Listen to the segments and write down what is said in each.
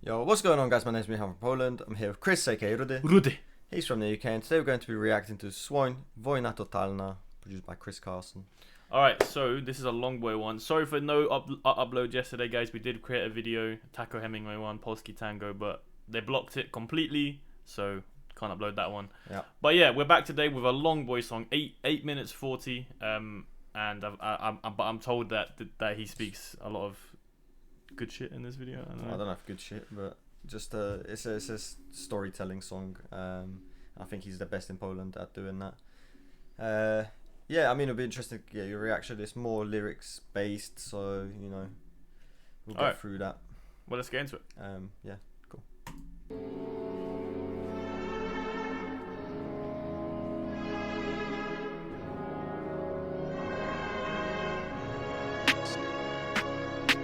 Yo, what's going on, guys? My name's Michał from Poland. I'm here with Chris, aka Rudy. Rudy. He's from the UK, and today we're going to be reacting to Słoń, Wojna, Totalna, produced by Chris Carson. Alright, so this is a long boy one. Sorry for no upload yesterday, guys. We did create a video, Taco Hemingway one, Polski Tango, but they blocked it completely, so can't upload that one. Yeah. But yeah, we're back today with a long boy song, 8 minutes 40, and I'm told that he speaks a lot of good shit in this video. I don't know if good shit, but just it's a storytelling song. I think he's the best in Poland at doing that. Yeah, I mean, it'll be interesting to get your reaction. It's more lyrics based, so you know we'll get through that. Well, let's get into it. Yeah, cool.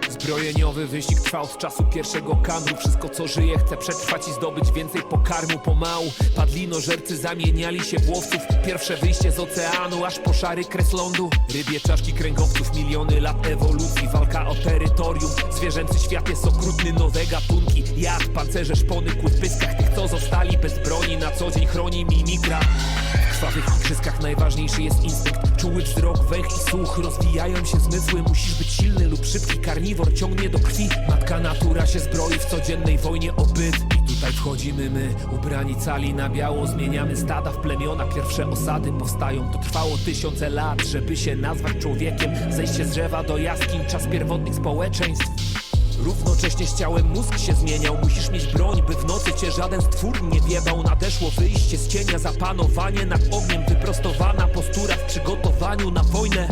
Zbrojeniowy wyścig trwał od czasu pierwszego kamru. Wszystko co żyje chce przetrwać i zdobyć więcej pokarmu. Pomału padlinożercy zamieniali się w łowców. Pierwsze wyjście z oceanu aż po szary kres lądu. Rybie czaszki kręgowców, miliony lat ewolucji. Walka o terytorium, zwierzęcy świat jest okrutny. Nowe gatunki, jad, pancerze, szpony, kły w pyskach. Tych co zostali bez broni, na co dzień chroni mimikra. W krwawych igrzyskach najważniejszy jest instynkt. Czuły wzrok, węch i słuch. Rozwijają się zmysły, musisz być silny lub szybki. Karniwor ciągnie do krwi. Matka natura się zbroi w codziennej wojnie o byt. I tutaj wchodzimy my, ubrani cali na biało. Zmieniamy stada w plemiona, pierwsze osady powstają. To trwało tysiące lat, żeby się nazwać człowiekiem. Zejście z drzewa do jaskiń, czas pierwotnych społeczeństw. Równocześnie z ciałem mózg się zmieniał. Musisz mieć broń, by w nocy cię żaden stwór nie wjebał. Nadeszło wyjście z cienia, zapanowanie nad ogniem. Wyprostowana postura w przygotowaniu na wojnę.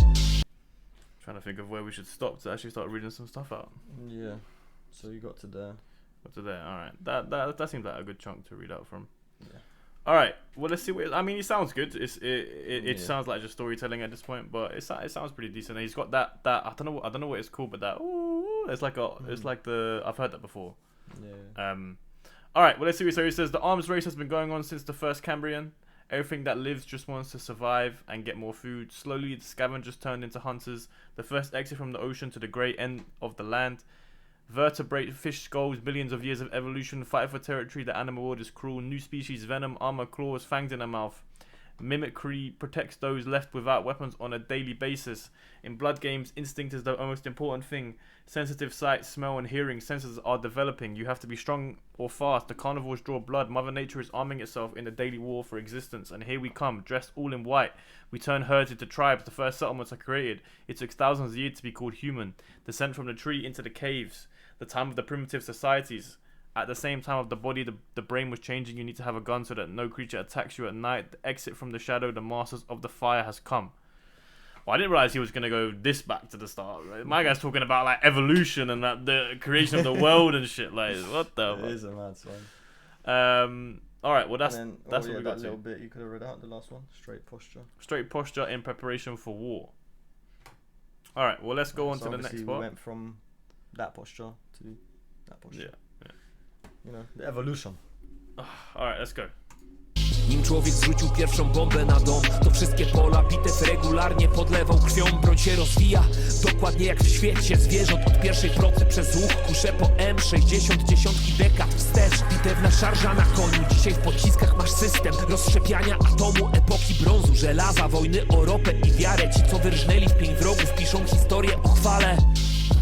Trying to think of where we should stop to actually start reading some stuff out. Yeah. So you got to there. Got to there. All right. That seems like a good chunk to read out from. Yeah. All right. Well, let's see what. I mean, it sounds good. It sounds like just storytelling at this point, but it sounds pretty decent. And he's got that I don't know what it's called, but that it's like it's like the I've heard that before. Yeah. All right. Well, let's see. So he says the arms race has been going on since the first Cambrian. Everything that lives just wants to survive and get more food. Slowly, the scavengers turned into hunters. The first exit from the ocean to the great end of the land. Vertebrate fish skulls, billions of years of evolution, fight for territory. The animal world is cruel. New species, venom, armor, claws, fangs in their mouth. Mimicry protects those left without weapons on a daily basis. In blood games, instinct is the most important thing. Sensitive sight, smell, and hearing senses are developing. You have to be strong or fast. The carnivores draw blood. Mother Nature is arming itself in the daily war for existence. And here we come, dressed all in white. We turn herds into tribes. The first settlements are created. It took thousands of years to be called human. Descent from the tree into the caves. The time of the primitive societies. At the same time of the body, the brain was changing. You need to have a gun so that no creature attacks you at night. The exit from the shadow, the masters of the fire has come. Well, I didn't realize he was going to go this back to the start. Right? My guy's talking about like evolution and that the creation of the world and shit. Like, what the fuck? It is a mad song. All right, well, that's what we that got little to. bit you could have read out, the last one. Straight posture. Straight posture in preparation for war. All right, well, let's go on to the next We part. went from that posture to that posture. Yeah. You know, the evolution. All right, let's go. Nim człowiek zrzucił pierwszą bombę na dom, to wszystkie pola bitew regularnie podlewał krwią. Broń się rozwija, dokładnie jak w świecie zwierząt. Od pierwszej procy przez łuk kusze po M60, dziesiątki dekad wstecz. Bitewna szarża na koniu, dzisiaj w pociskach masz system rozszczepiania atomu epoki brązu, żelaza, wojny o ropę i wiarę. Ci co wyrżnęli w pień wrogów piszą historię o chwale.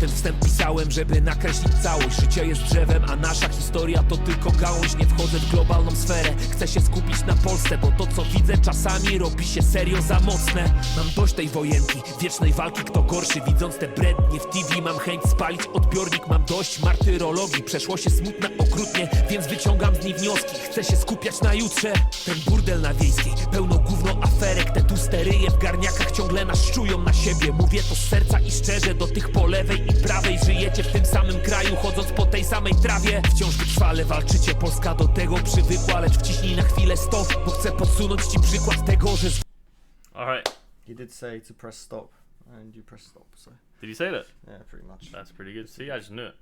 Ten wstęp pisałem, żeby nakreślić całość. Życie jest drzewem, a nasza historia to tylko gałąź. Nie wchodzę w globalną sferę, chcę się skupić na Polsce, bo to co widzę czasami robi się serio za mocne. Mam dość tej wojenki, wiecznej walki kto gorszy. Widząc te brednie w TV mam chęć spalić odbiornik. Mam dość martyrologii, przeszło się smutne okrutnie, więc wyciągam z niej wnioski. Chcę się skupiać na jutrze. Ten burdel na Wiejskiej, pełno gówno aferek. Te tusteryje w garniakach ciągle nas szczują na siebie. Mówię to z serca i szczerze do tych po lewej i prawej. Żyjecie w tym samym kraju, chodząc po tej samej trawie. Wciąż wytrwale walczycie, Polska do tego przywykła. Lecz wciśnij na chwilę stop, bo chcę podsunąć ci przykład tego, że... Alright. You did say to press stop, and you press stop, so... Did you say that? Yeah, pretty much. That's pretty good. See, I just knew it.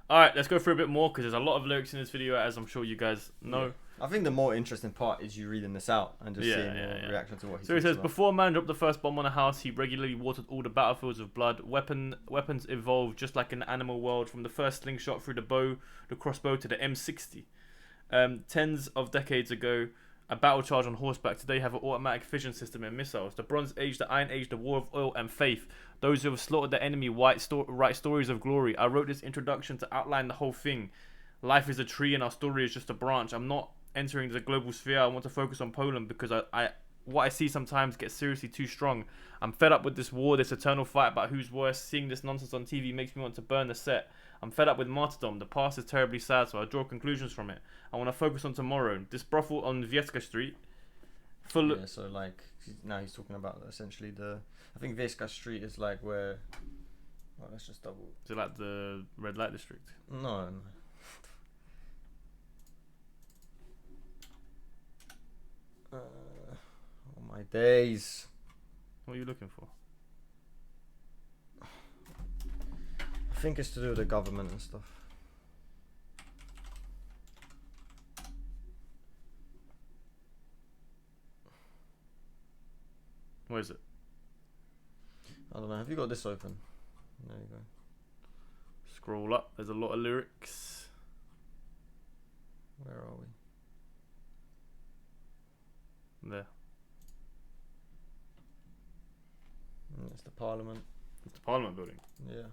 Alright, let's go through a bit more, because there's a lot of lyrics in this video, as I'm sure you guys know. I think the more interesting part is you reading this out and just seeing your reaction to what he So he talks says, about. before man dropped the first bomb on a house, he regularly watered all the battlefields of blood. Weapons evolved just like in the animal world, from the first slingshot through the bow, the crossbow, to the M60. Tens of decades ago, a battle charge on horseback. Today have an automatic fission system and missiles. The Bronze Age, the Iron Age, the War of Oil and Faith. Those who have slaughtered the enemy write stories of glory. I wrote this introduction to outline the whole thing. Life is a tree and our story is just a branch. I'm not entering the global sphere. I want to focus on Poland because what I see sometimes gets seriously too strong. I'm fed up with this war, this eternal fight about who's worse. Seeing this nonsense on TV makes me want to burn the set. I'm fed up with martyrdom. The past is terribly sad, so I draw conclusions from it. I want to focus on tomorrow. This brothel on Vieska Street, full. Yeah, so like now he's talking about essentially I think Vieska Street is like where. Well, let's just double. Is it like the red light district? No. Oh my days. What are you looking for? I think it's to do with the government and stuff. Where is it? I don't know. Have you got this open? There you go. Scroll up. There's a lot of lyrics. Where are we? There. It's the Parliament. It's the Parliament building. Yeah.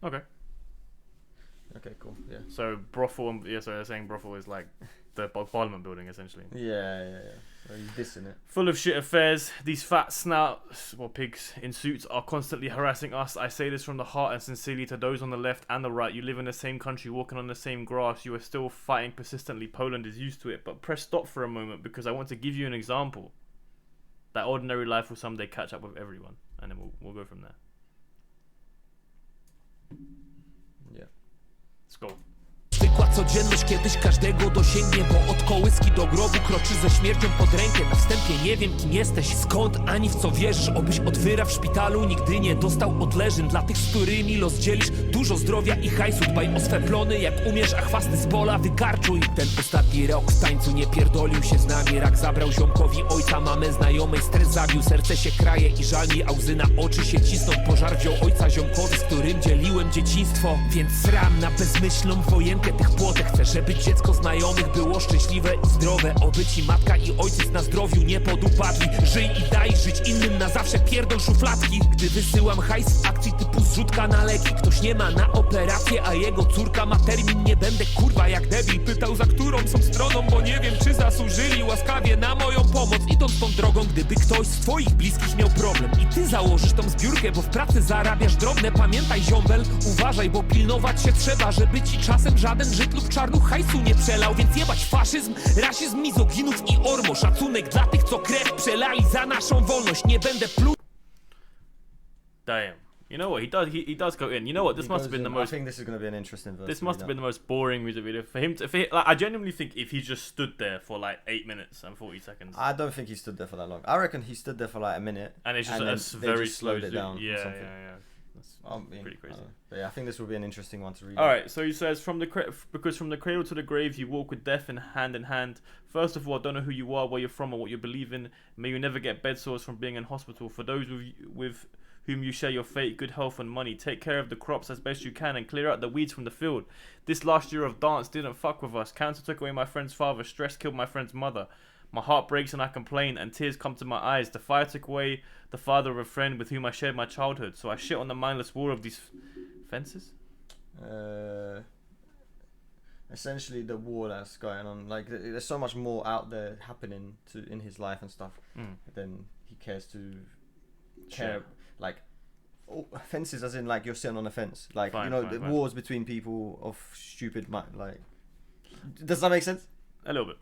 Okay. Okay, cool. Yeah. So brothel, so they're saying brothel is like the Parliament building essentially. Yeah. So he's dissing it. Full of shit affairs. These fat snouts, or pigs in suits, are constantly harassing us. I say this from the heart and sincerely to those on the left and the right. You live in the same country, walking on the same grass. You are still fighting persistently. Poland is used to it. But press stop for a moment because I want to give you an example. That ordinary life will someday catch up with everyone, and then we'll go from there. Yeah. Let's go. Zwykła codzienność kiedyś każdego dosięgnie, bo od kołyski do grobu kroczy ze śmiercią pod rękę. Na wstępie nie wiem kim jesteś, skąd, ani w co wierzysz. Obyś od wyra w szpitalu nigdy nie dostał odleżyn. Dla tych, z którymi los dzielisz, dużo zdrowia i hajsu. Dbaj o swe plony jak umiesz, a chwasty z pola wykarczuj. Ten ostatni rok z tańcu nie pierdolił się z nami. Rak zabrał ziomkowi ojca, mamę znajomej, stres zabił. Serce się kraje i żal mi, a łzy na oczy się cisną. Pożar wziął ojca ziomkowi, z którym dzieliłem dzieciństwo. Więc sram na bezmyślną wojenkę tych płotek. Chcę, żeby dziecko znajomych było szczęśliwe i zdrowe. Oby ci matka i ojciec na zdrowiu nie podupadli. Żyj i daj żyć innym, na zawsze pierdol szufladki. Gdy wysyłam hajs w akcji typu zrzutka na leki. Ktoś nie ma na operację, a jego córka ma termin. Nie będę kurwa jak debil pytał, za którą są stroną, bo nie wiem czy zasłużyli łaskawie na moją pomoc. Idąc tą drogą, gdyby ktoś z twoich bliskich miał problem i ty założysz tą zbiórkę, bo w pracy zarabiasz drobne. Pamiętaj ziombel, uważaj, bo pilnować się trzeba, żeby ci czasem żaden Żyd lub czarnuch hajsu nie przelał. Więc jebać faszyzm, rasizm, mizoginów i ormo. Szacunek dla tych, co krew przelali za naszą wolność. Nie będę pluł. Damn. You know what? He does go in. You know what? This must have been the most. I think this is going to be an interesting verse. This must have been the most boring music video for him. Like, I genuinely think if he just stood there for like 8 minutes and 40 seconds. I don't think he stood there for that long. I reckon he stood there for like a minute. And it's just and a very just slow slowed it down. Yeah, or something. yeah. That's pretty crazy. But yeah, I think this will be an interesting one to read. All right, so he says because from the cradle to the grave you walk with death in hand. First of all, I don't know who you are, where you're from, or what you believe in. May you never get bed sores from being in hospital. For those with whom you share your fate, good health and money. Take care of the crops as best you can and clear out the weeds from the field. This last year of dance didn't fuck with us. Cancer took away my friend's father. Stress killed my friend's mother. My heart breaks and I complain, and tears come to my eyes. The fire took away the father of a friend with whom I shared my childhood. So I shit on the mindless war of these fences. Essentially, the war that's going on. Like, there's so much more out there happening in his life and stuff than he cares to care. Sure. Like, fences, as in like you're sitting on a fence. Like, Fine, the wars between people of stupid mind. Like, does that make sense? A little bit.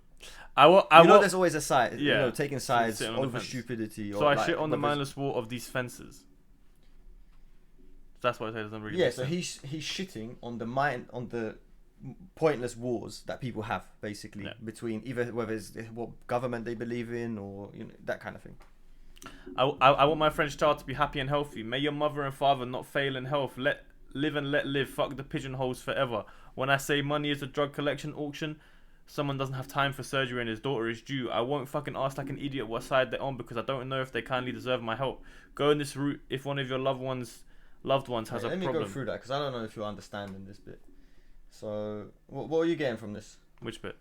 There's always a side. Yeah. Taking sides Sitting on the over fence. stupidity. So or I like, shit on the mindless war of these fences. That's what I say. Doesn't really. Yeah. Make So sense. he's shitting on the pointless wars that people have basically between either whether it's what government they believe in or that kind of thing. I want my French child to be happy and healthy. May your mother and father not fail in health. Let live and let live. Fuck the pigeonholes forever. When I say money is a drug collection auction, someone doesn't have time for surgery and his daughter is due, I won't fucking ask like an idiot what side they're on because I don't know if they kindly deserve my help. Go in this route if one of your loved ones has a Let me problem. go through that because I don't know if you're understanding this bit. So, what are you getting from this? Which bit?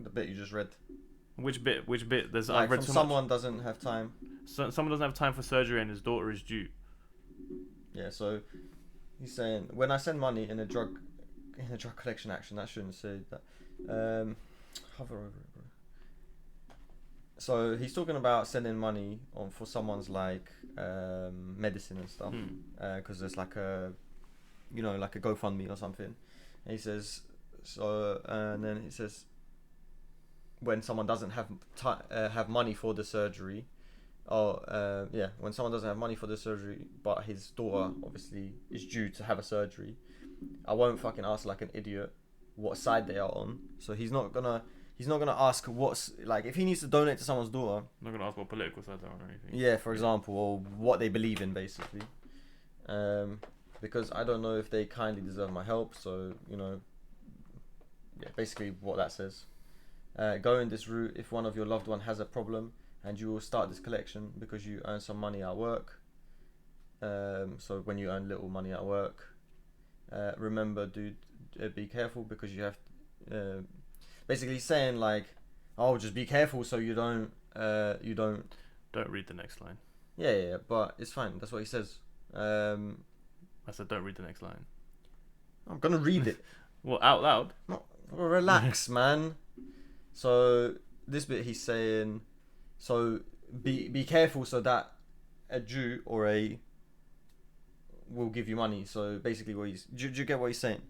The bit you just read. Which bit? There's Like I've read from so someone much. doesn't have time. So, someone doesn't have time for surgery and his daughter is due. Yeah, so he's saying when I send money in a drug collection action, that shouldn't say that. Hover over it, bro. So he's talking about sending money on for someone's like medicine and stuff, because there's like a, like a GoFundMe or something. And he says so, and then he says when someone doesn't have money for the surgery. When someone doesn't have money for the surgery, but his daughter obviously is due to have a surgery, I won't fucking ask like an idiot what side they are on. So he's not gonna ask what's like if he needs to donate to someone's daughter. I'm not gonna ask what political side they're on or anything. Yeah, for example, or what they believe in, basically. Because I don't know if they kindly deserve my help. So basically what that says. Go in this route if one of your loved one has a problem. And you will start this collection because you earn some money at work. So when you earn little money at work, remember, dude, be careful because you have. Basically, saying like, oh, just be careful so you don't. Don't read the next line. Yeah, but it's fine. That's what he says. I said don't read the next line. I'm gonna read it. Well, out loud. No, relax, man. So this bit he's saying. So be careful so that a Jew or a will give you money. So basically, do you get what he's saying?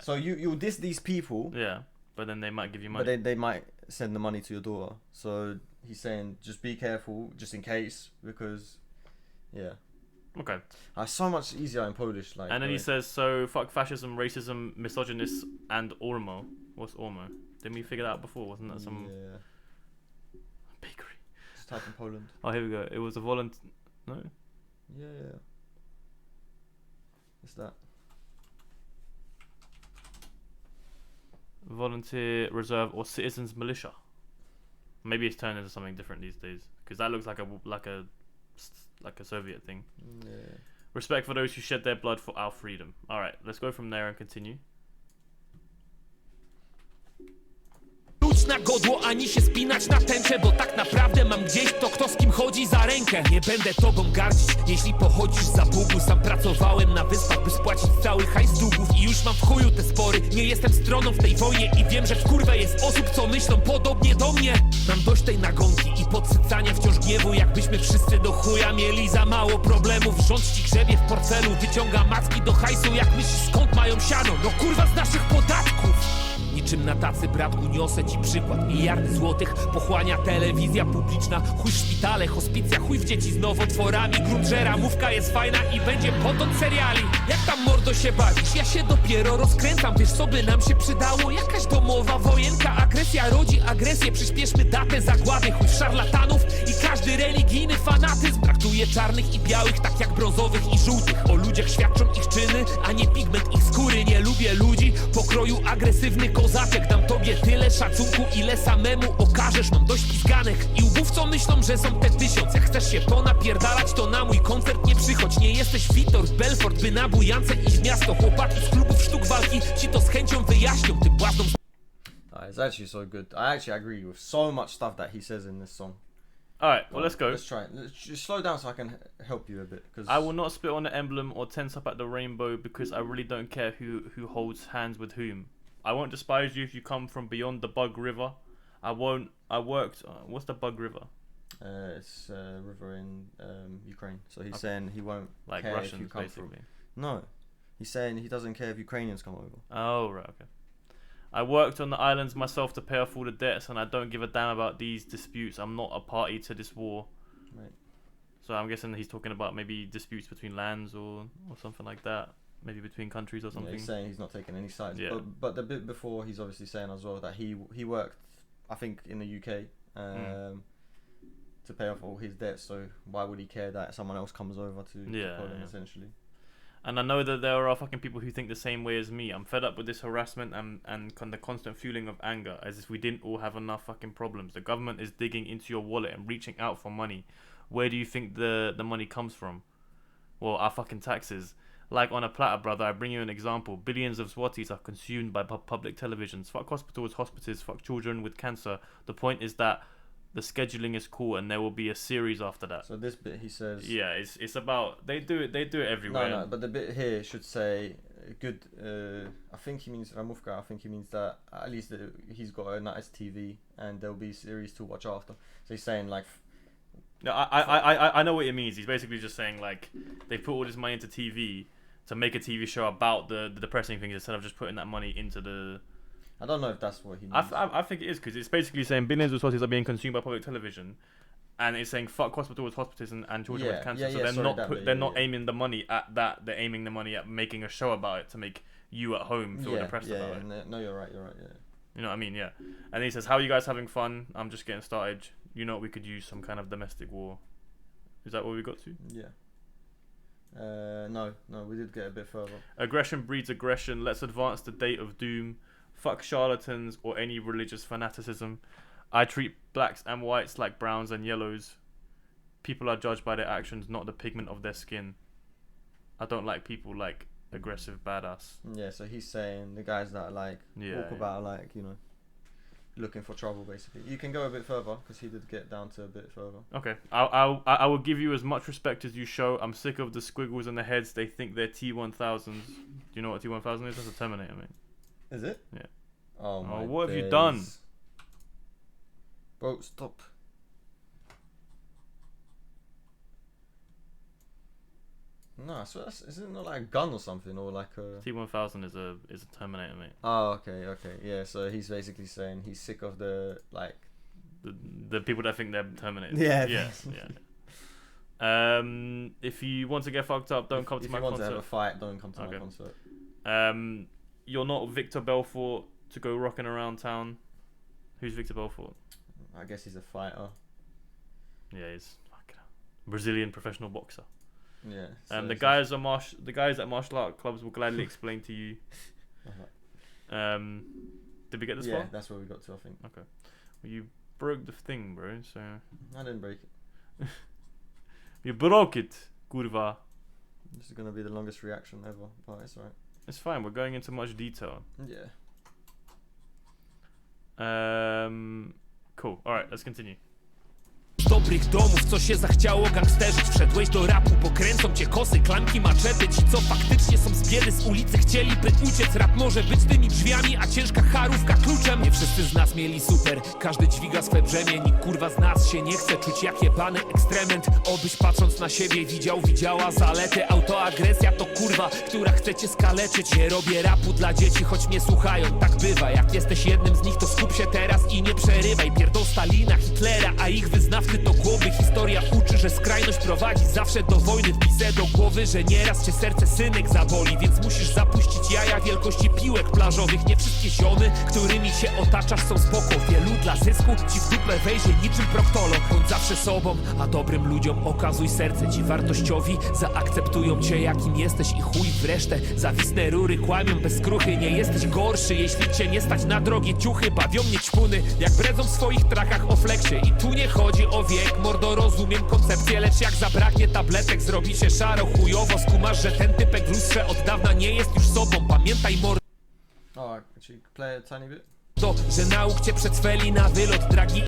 So you'll diss these people. Yeah, but then they might give you money. But they might send the money to your daughter. So he's saying just be careful, just in case, because yeah. Okay. So much easier in Polish, like. And then he says, so fuck fascism, racism, misogynist, and Ormo. What's Ormo? Didn't we figure that out before? Wasn't that some bakery? Just type in Poland. Oh, here we go. It was a volunteer. No. Yeah. It's that. Volunteer reserve or citizens militia. Maybe it's turned into something different these days because that looks like a Soviet thing. Yeah. Respect for those who shed their blood for our freedom. All right, let's go from there and continue. Na godło, ani się spinać na tęczę, bo tak naprawdę mam gdzieś to, kto z kim chodzi za rękę. Nie będę tobą gardzić, jeśli pochodzisz za Bugu. Sam pracowałem na wyspach, by spłacić cały hajs długów i już mam w chuju te spory. Nie jestem stroną w tej wojnie i wiem, że w kurwę jest osób, co myślą podobnie do mnie. Mam dość tej nagonki i podsycania wciąż gniewu, jakbyśmy wszyscy do chuja mieli za mało problemów. Rząd ci grzebie w portfelu, wyciąga macki do hajsu, jak myślisz skąd mają siano? No kurwa z naszych podatków. Niczym na tacy, bratku, niosę ci przykład. Miliardy złotych pochłania telewizja publiczna. Chuj w szpitale, hospicja, chuj w dzieci z nowotworami. Grunt, że ramówka jest fajna i będzie potok seriali. Jak tam, mordo, się bawisz? Ja się dopiero rozkręcam. Wiesz, co by nam się przydało? Jakaś domowa wojenka. Agresja rodzi agresję. Przyspieszmy datę zagłady. Chuj w szarlatanów i każdy religijny fanatyzm. Traktuje czarnych i białych tak jak brązowych i żółtych. O ludziach świadczą ich czyny, a nie pigment ich skóry. Nie lubię ludzi pokroju agresywny kozaczek. Dam tobie tyle szacunku, ile samemu okażesz. Mam dość pizganek i łbów, co myślą, że są te 1000. Jak chcesz się ponapierdalać, to na mój koncert nie przychodź. Nie jesteś Witold Belfort, by na bujance iść w miasto. Chłopaki z klubów sztuk walki ci to z chęcią wyjaśnią. Tym błaznom. It's actually so good. I actually agree with so much stuff that he says in this song. Alright, well, let's go. Let's try it. Let's just slow down so I can help you a bit. Cause I will not spit on the emblem or tense up at the rainbow because I really don't care who holds hands with whom. I won't despise you if you come from beyond the Bug River. I worked. What's the Bug River? It's a river in Ukraine. So he's saying he won't Like care Russians, if you come basically. from. No, he's saying he doesn't care if Ukrainians come over. Oh, right, okay. I worked on the islands myself to pay off all the debts, and I don't give a damn about these disputes. I'm not a party to this war. Right. So I'm guessing he's talking about maybe disputes between lands or something like that. Maybe between countries or something. Yeah, he's saying he's not taking any sides. Yeah. But the bit before, he's obviously saying as well that he worked, I think, in the UK to pay off all his debts. So why would he care that someone else comes over to Poland, essentially? And I know that there are fucking people who think the same way as me. I'm fed up with this harassment and the constant fueling of anger, as if we didn't all have enough fucking problems. The government is digging into your wallet and reaching out for money. Where do you think the money comes from? Well, our fucking taxes. Like on a platter, brother, I bring you an example. Billions of Swatis are consumed by public televisions. Fuck hospitals, hospices, fuck children with cancer. The point is that the scheduling is cool and there will be a series after that. So this bit he says. Yeah, it's about they do it everywhere. No, but the bit here should say good. I think he means Ramówka. I think he means that at least he's got a nice TV and there'll be series to watch after. So he's saying like. No, I know what it means. He's basically just saying like they put all this money into TV to make a TV show about the depressing things instead of just putting that money into the. I don't know if that's what he means. I think it is, because it's basically saying billions of Swatis are being consumed by public television, and it's saying fuck hospitals, hospitals, and children with cancer. So they're not aiming the money at that. They're aiming the money at making a show about it to make you at home feel depressed about it. No, you're right. Yeah. You know what I mean? Yeah. And he says, "How are you guys having fun? I'm just getting started. You know, we could use some kind of domestic war." Is that what we got to? Yeah. No, we did get a bit further. Aggression breeds aggression. Let's advance the date of doom. Fuck charlatans or any religious fanaticism. I treat blacks and whites like browns and yellows. People are judged by their actions, not the pigment of their skin. I don't like people like aggressive badass. Yeah, so he's saying the guys that like walk about like, you know, looking for trouble basically. You can go a bit further because he did get down to a bit further. Okay, I will give you as much respect as you show. I'm sick of the squiggles and the heads. They think they're T1000s. Do you know what T1000 is? That's a Terminator, mate. Is it? Yeah. Oh my what have you days. done? Bro, stop. No, so is it not like a gun or something, or like a T1000 is a Terminator, mate. Oh, okay, yeah. So he's basically saying he's sick of the like the people that think they're Terminators. Yeah. If you want to get fucked up, don't come to my concert. If you want to have a fight, don't come to my concert. You're not Victor Belfort to go rocking around town. Who's Victor Belfort? I guess he's a fighter. Yeah, he's fucking Brazilian professional boxer. Yeah. So the guys at martial art clubs will gladly explain to you. Did we get this far? Yeah, that's where we got to, I think. Okay. Well, you broke the thing, bro. So. I didn't break it. You broke it, kurva. This is gonna be the longest reaction ever, but it's alright. It's fine. We're going into much detail. Yeah. Cool. All right, let's continue. Z dobrych domów, co się zachciało gangsterzyć. Wszedłeś do rapu, pokręcą cię kosy, klamki, maczety. Ci, co faktycznie są z biedy, z ulicy chcieliby uciec. Rap może być tymi drzwiami, a ciężka charówka kluczem. Nie wszyscy z nas mieli super, każdy dźwiga swe brzemię. Nikt kurwa z nas się nie chce czuć jak jebany ekstrement. Obyś patrząc na siebie widziała zalety. Autoagresja to kurwa, która chce cię skaleczyć. Nie robię rapu dla dzieci, choć mnie słuchają. Tak bywa, jak jesteś jednym z nich, to skup się teraz i nie przerywaj. Pierdol Stalina, Hitlera, a ich wyznawcy do głowy. Historia uczy, że skrajność prowadzi zawsze do wojny. Wpisę do głowy, że nieraz cię serce synek zaboli. Więc musisz zapuścić jaja wielkości piłek plażowych. Nie wszystkie ziomy, którymi się otaczasz, są spoko. Wielu dla zysku ci w dupę wejdzie niczym proktolo. Bądź zawsze sobą, a dobrym ludziom okazuj serce. Ci wartościowi zaakceptują cię jakim jesteś i chuj w resztę. Zawisne rury kłamią bez skruchy. Nie jesteś gorszy, jeśli cię nie stać na drogie ciuchy. Bawią mnie ćpuny, jak bredzą w swoich trakach o fleksie. I tu nie chodzi o wiek, mordo, rozumiem koncepcję. Lecz jak zabraknie tabletek, zrobi się szaro, chujowo. Skumasz, że ten typek w lustrze od dawna nie jest już sobą. Pamiętaj, mordo, play a tiny bit. że nauk cię przedsweli na wylot, dragi.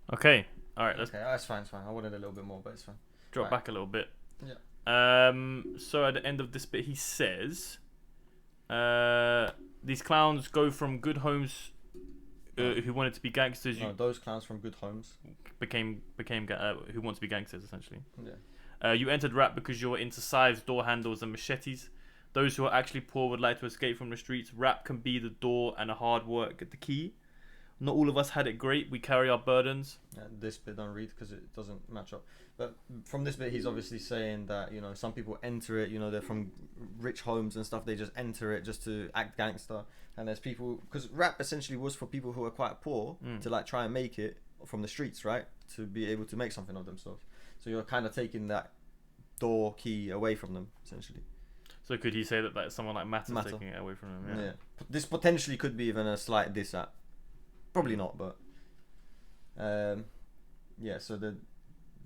Okay. All right. Let's Okay, it's fine. I wanted a little bit more, but it's fine. drop back a little bit. Yeah. So at the end of this bit, he says, these clowns go from good homes who wanted to be gangsters. No, those clowns from good homes became who want to be gangsters, essentially. Yeah. You entered rap because you were into knives, door handles, and machetes. Those who are actually poor would like to escape from the streets. Rap can be the door and a hard work at the key. Not all of us had it great. We carry our burdens. This bit don't read because it doesn't match up. But from this bit, he's obviously saying that, you know, some people enter it, you know, they're from rich homes and stuff. They just enter it just to act gangster. And there's people, because rap essentially was for people who are quite poor to like try and make it from the streets, right? To be able to make something of themselves. So you're kind of taking that door key away from them, essentially. So could he say that someone like Matt is Matter. taking it away from him? Yeah. Yeah. This potentially could be even a slight diss at. Probably not, but. Yeah. So the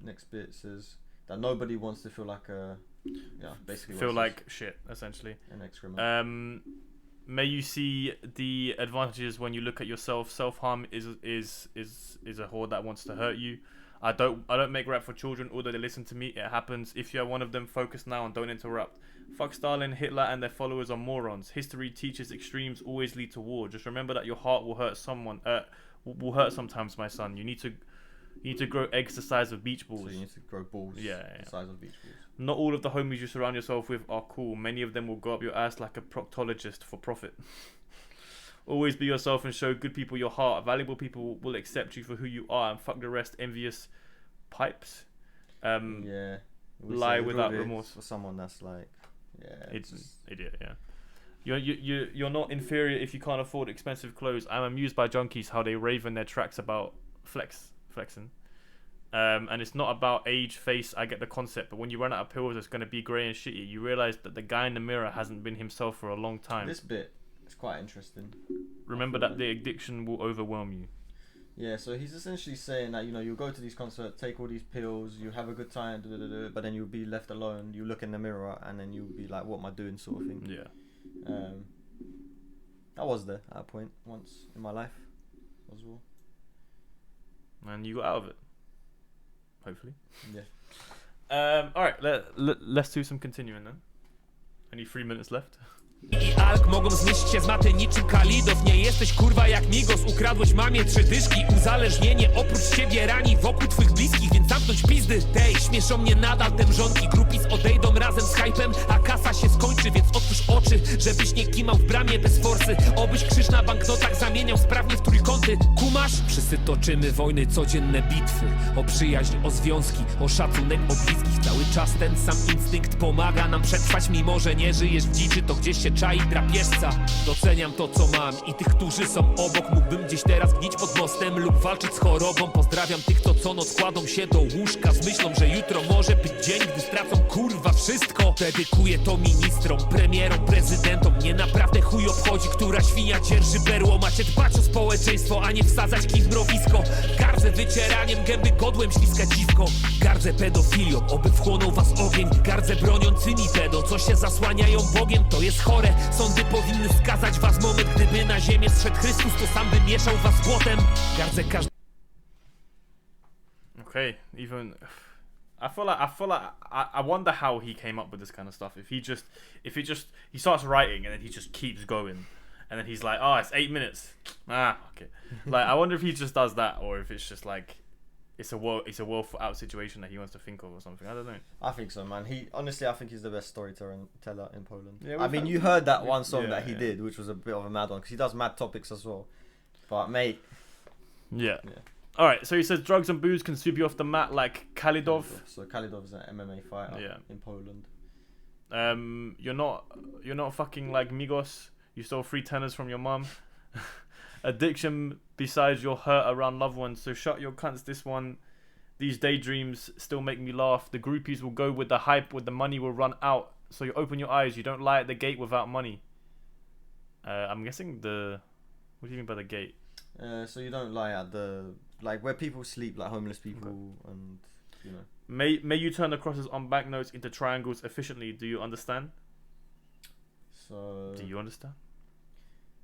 next bit says that nobody wants to feel like a. Yeah, basically. Feel like shit, essentially. An excrement. May you see the advantages when you look at yourself. Self-harm is a horde that wants to hurt you. I don't make rap for children, although they listen to me. It happens. If you're one of them, focus now and don't interrupt. Fuck Stalin, Hitler, and their followers are morons. History teaches extremes always lead to war. Just remember that your heart will hurt someone. Will hurt sometimes, my son. You need to grow eggs the size of beach balls. So you need to grow balls. Yeah. The size of beach balls. Not all of the homies you surround yourself with are cool. Many of them will go up your ass like a proctologist for profit. Always be yourself and show good people your heart. Valuable people will accept you for who you are, and fuck the rest. Envious pipes. Yeah. Lie without remorse. For someone that's like, yeah, It's just idiot. Yeah. You're not inferior if you can't afford expensive clothes. I'm amused by junkies how they rave in their tracks about flexing. And it's not about age, face. I get the concept, but when you run out of pills, it's gonna be grey and shitty. You realize that the guy in the mirror hasn't been himself for a long time. This bit is quite interesting. Remember that the addiction will overwhelm you. Yeah, so he's essentially saying that, you'll go to these concerts, take all these pills, you have a good time, but then you'll be left alone. You look in the mirror and then you'll be like, what am I doing, sort of thing. Yeah. I was there at a point once in my life as well. And you got out of it. Hopefully. Yeah. Alright, let's do some continuing then. Only 3 minutes left. I alk mogą znieść cię z maty niczym kalidow. Nie jesteś kurwa jak migos. Ukradłeś mamie 3 dyszki. Uzależnienie oprócz ciebie rani wokół twych bliskich. Więc zamknąć pizdy tej. Śmieszą mnie nadal te mrzonki. Grupis odejdą razem z hypem, a kasa się skończy. Więc otwórz oczy, żebyś nie kimał w bramie bez forsy. Obyś krzyż na banknotach zamieniał sprawnie w trójkąty. Kumasz? Wszyscy toczymy wojny, codzienne bitwy. O przyjaźń, o związki, o szacunek, o bliskich. Cały czas ten sam instynkt pomaga nam przetrwać. Mimo że nie żyjesz w dziczy, to gdzieś się czai drapieżca. Doceniam to co mam i tych, którzy są obok. Mógłbym gdzieś teraz gnić pod mostem lub walczyć z chorobą. Pozdrawiam tych, co noc kładą się do łóżka z myślą, że jutro może być dzień, gdy stracą kurwa wszystko. Dedykuję to ministrom, premierom, prezydentom. Mnie naprawdę chuj obchodzi, która świnia dzierży berło. Macie dbać o społeczeństwo, a nie wsadzać kij w mrowisko. Gardzę wycieraniem gęby godłem śliska dziwko. Gardzę pedofilią, oby wchłonął was ogień. Gardzę broniącymi pedo, co się zasłaniają Bogiem. To jest chore. Sądy powinny skazać was. Moment, gdyby na ziemię zszedł Chrystus, to sam by mieszał was z błotem. Gardzę każdy. Okay, even I feel like I wonder how he came up with this kind of stuff. He starts writing and then he just keeps going, and then he's like, oh, it's 8 minutes. Okay. Like I wonder if he just does that, or if it's just like it's a well thought out situation that he wants to think of or something. I don't know. I think so, man. I think he's the best storyteller in Poland. Yeah, I mean, you heard that one song yeah, that he did, which was a bit of a mad one, because he does mad topics as well. But mate, Yeah. All right. So he says drugs and booze can sweep you off the mat like Khalidov. So Khalidov is an MMA fighter in Poland. You're not fucking like Migos. You stole 3 tenors from your mum. Addiction besides your hurt around loved ones. So shut your cunts. These daydreams still make me laugh. The groupies will go with the hype, with the money will run out. So you open your eyes. You don't lie at the gate without money. I'm guessing what do you mean by the gate? So you don't lie at where people sleep, like homeless people, and May you turn the crosses on banknotes into triangles efficiently. Do you understand? So do you understand?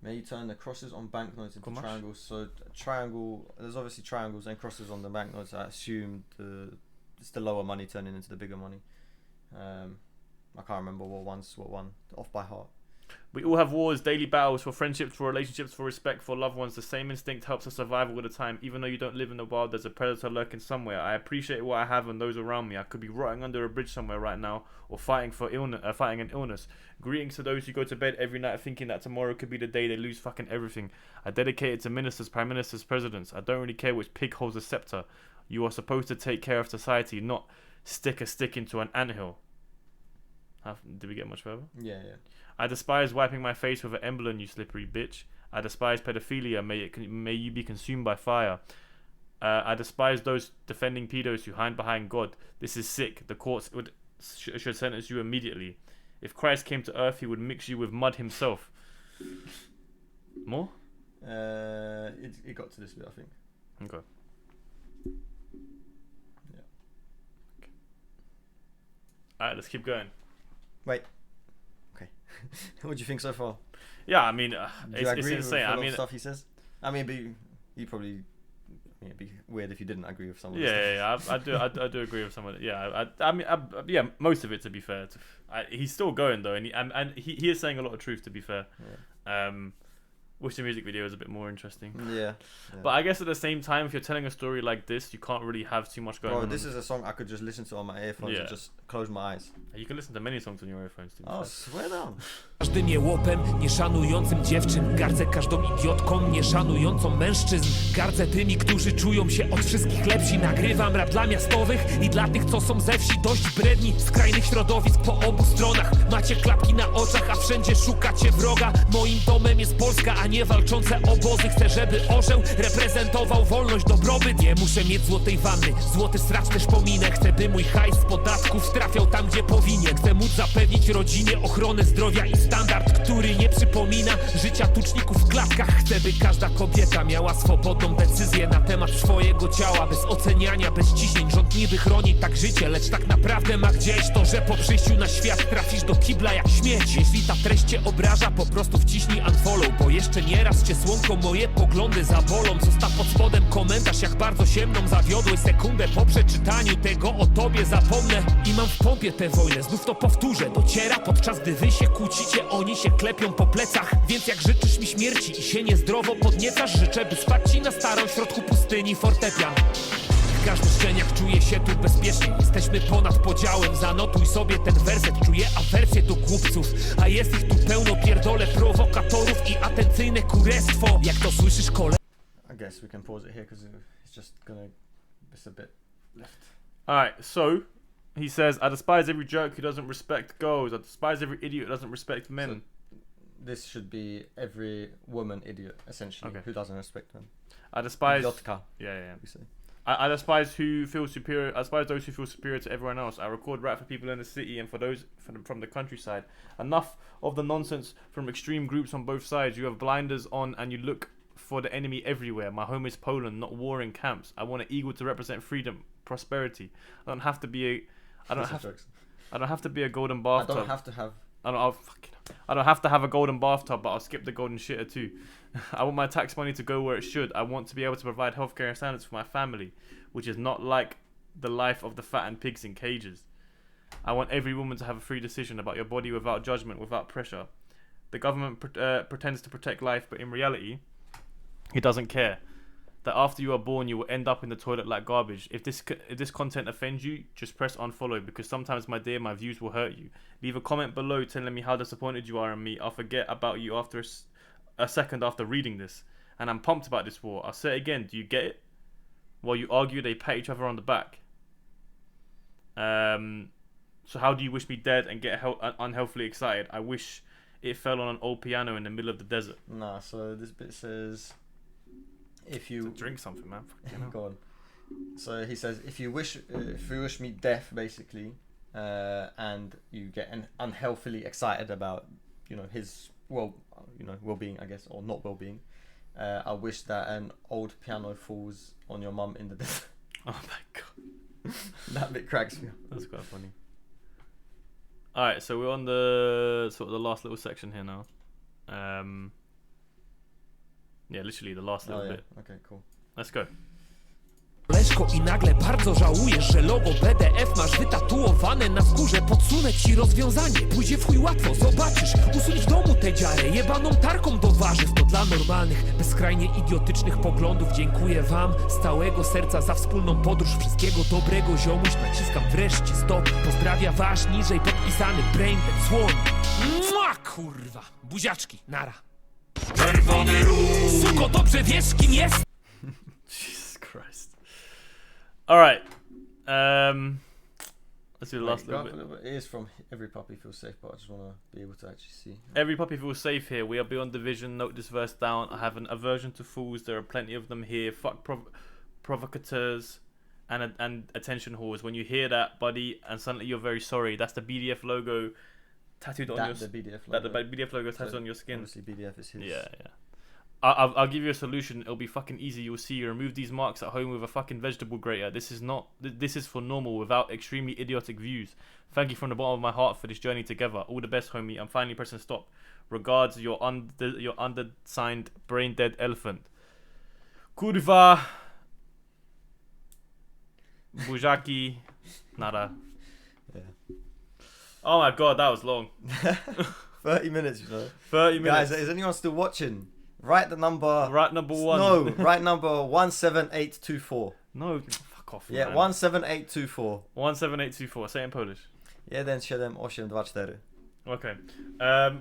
May you turn the crosses on banknotes into triangles. So triangle, there's obviously triangles and crosses on the banknotes. I assume it's the lower money turning into the bigger money. I can't remember what one, off by heart. We all have wars, daily battles for friendships, for relationships, for respect, for loved ones. The same instinct helps us survive all the time. Even though you don't live in the wild, there's a predator lurking somewhere. I appreciate what I have and those around me. I could be rotting under a bridge somewhere right now, or fighting an illness. Greetings to those who go to bed every night thinking that tomorrow could be the day they lose fucking everything. I dedicate it to ministers, prime ministers, presidents. I don't really care which pig holds a scepter. You are supposed to take care of society, not stick a stick into an anthill. Did we get much further? Yeah. I despise wiping my face with an emblem, you slippery bitch. I despise pedophilia. May you be consumed by fire. I despise those defending pedos who hide behind God. This is sick. The courts would should sentence you immediately. If Christ came to earth, he would mix you with mud himself. More? It got to this bit, I think. Okay. Yeah. Okay. Alright, let's keep going. Wait. Okay. What do you think so far? Yeah, I mean, Do you it's agree with insane. a I lot mean, of stuff he says? I mean, you probably. It'd be weird if you didn't agree with some of the yeah, stuff. I do agree with some of it. Yeah, I mean, yeah, most of it, to be fair. He's still going though, and he is saying a lot of truth, to be fair. Yeah. Wish the music video was a bit more interesting. Yeah. But I guess at the same time, if you're telling a story like this, you can't really have too much going on. This is a song I could just listen to on my earphones and just close my eyes. You can listen to many songs on your earphones too. Oh, swear down. Każdym jełopem, nie szanującym dziewczyn. Gardzę każdą idiotką, nie szanującą mężczyzn. Gardzę tymi, którzy czują się od wszystkich lepsi. Nagrywam rap dla miastowych i dla tych, co są ze wsi. Dość bredni, skrajnych środowisk po obu stronach. Macie klapki na oczach, a wszędzie szukacie wroga. Moim domem jest Polska, a nie walczące obozy. Chcę, żeby orzeł reprezentował wolność, dobrobyt. Nie muszę mieć złotej wanny, złoty sracz też pominę. Chcę, by mój hajs z podatków trafiał tam, gdzie powinien. Chcę móc zapewnić rodzinie ochronę zdrowia i standard, który nie przypomina życia tuczników w klatkach. Chcę, by każda kobieta miała swobodną decyzję na temat swojego ciała. Bez oceniania, bez ciśnień. Rząd niby chroni tak życie, lecz tak naprawdę ma gdzieś to, że po przyjściu na świat trafisz do kibla jak śmieć. Jeśli ta treść cię obraża, po prostu wciśnij unfollow, bo jeszcze nieraz cię słonko moje poglądy zabolą. Zostaw pod spodem komentarz, jak bardzo się mną zawiodłeś. Sekundę po przeczytaniu tego o tobie zapomnę i mam w pompie tę wojnę. Znów to powtórzę, dociera podczas gdy wy się kłócicie, oni się klepią po plecach. Więc jak życzysz mi śmierci i się niezdrowo podniecasz, życzę, by spać ci na starą w środku pustyni fortepian. Każdy szczeniak czuje się tu bezpiecznie. Jesteśmy ponad podziałem. Zanotuj sobie ten werset. Czuję awersję do głupców, a jest ich tu pełno, pierdolę prowokatorów i atencyjne kurestwo. Jak to słyszysz, I guess we can pause it here because it's just it's a bit left. Alright, so he says, I despise every jerk who doesn't respect girls. I despise every idiot who doesn't respect men. So this should be every woman idiot, essentially, Okay. who doesn't respect men. I despise. Idiotka, Yeah. we say. I despise who feel superior. I despise those who feel superior to everyone else. I record rap for people in the city and for those from the countryside. Enough of the nonsense from extreme groups on both sides. You have blinders on and you look for the enemy everywhere. My home is Poland, not warring camps. I want an eagle to represent freedom, prosperity. I don't have to be a. I don't have to be a golden bathtub. I don't have to have. I don't have to have a golden bathtub, but I'll skip the golden shitter too. I want my tax money to go where it should. I want to be able to provide healthcare and standards for my family, which is not like the life of the fattened pigs in cages. I want every woman to have a free decision about your body without judgment, without pressure. The government pretends to protect life, but in reality, it doesn't care. That after you are born, you will end up in the toilet like garbage. If this content offends you, just press unfollow, because sometimes, my dear, my views will hurt you. Leave a comment below telling me how disappointed you are in me. I'll forget about you after a second after reading this. And I'm pumped about this war. I'll say it again. Do you get it? While you argue, they pat each other on the back. So how do you wish me dead and get unhealthily excited? I wish it fell on an old piano in the middle of the desert. Nah, so this bit says, if you drink something, man. go on. So he says, if you wish me death, basically, and you get unhealthily excited about, his well-being, I guess, or not well-being, I wish that an old piano falls on your mum in the desert. Oh my god, that bit cracks me up. That's quite funny. All right, so we're on the sort of the last little section here now. Yeah, literally the last little bit. Okay, cool. Let's go. Leszko i nagle bardzo żałujesz, że logo BDF masz wytatuowane na skórze. Podsunę ci rozwiązanie, pójdzie w chuj łatwo, zobaczysz. Usuń w domu tę dziarę, jebaną tarką do warzyw. To dla normalnych, bezskrajnie idiotycznych poglądów. Dziękuję wam z całego serca za wspólną podróż. Wszystkiego dobrego, ziomuś, naciskam wreszcie stop. Pozdrawia wasz niżej podpisany Braindead Słoń. Mua, kurwa, buziaczki, nara. Czerwony róż. Suko, dobrze wiesz kim jest. Jesus Christ. Alright. Let's do the last little bit. It is from Every Puppy Feels Safe, but I just want to be able to actually see. Every puppy feels safe here. We are beyond division. Note this verse down. I have an aversion to fools. There are plenty of them here. Fuck provocateurs. and attention whores. When you hear that, buddy, and suddenly you're very sorry. That's the BDF logo tattooed on your the BDF that logo. the BDF logo tattooed on your skin. Obviously, BDF is his. Yeah. I'll give you a solution. It'll be fucking easy. You'll see. You remove these marks at home with a fucking vegetable grater. This is not. This is for normal without extremely idiotic views. Thank you from the bottom of my heart for this journey together. All the best, homie. I'm finally pressing stop. Regards, your undersigned brain dead elephant. Kurwa. Bujaki. Nada. Yeah. Oh my god, that was long. 30 minutes, you know. 30 minutes. Guys, is anyone still watching? Write the number. Right number one. No, write number 17824. No, fuck off. Yeah, man. 17824. 17824. Say it in Polish. 17824. Okay.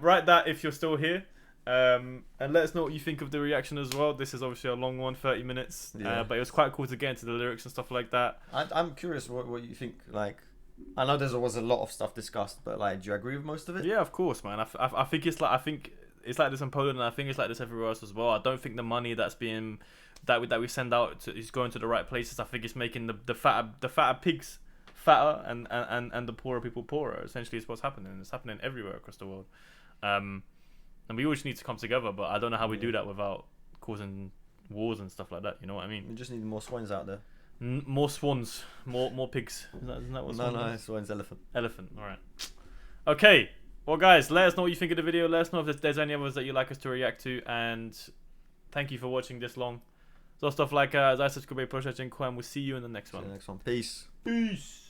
Write that if you're still here. And let us know what you think of the reaction as well. This is obviously a long one, 30 minutes. Yeah. But it was quite cool to get into the lyrics and stuff like that. I'm curious what you think. Like, I know there was a lot of stuff discussed, but like, do you agree with most of it? Yeah, of course, man. I think it's like this in Poland, and I think it's like this everywhere else as well. I don't think the money that's being that we send out is going to the right places. I think it's making the fatter pigs fatter and the poorer people poorer. Essentially, is what's happening. It's happening everywhere across the world. And we all just need to come together, but I don't know how we do that without causing wars and stuff like that. You know what I mean? We just need more swans out there. More swans, more pigs. Isn't that what swans No, is? swan's elephant. Elephant. All right. Okay. Well, guys, let us know what you think of the video. Let us know if there's any others that you'd like us to react to. And thank you for watching this long. Zostaw lajka, subscribe, proszę, dziękuję. We'll see you in the next See you one. in the next one. Peace. Peace.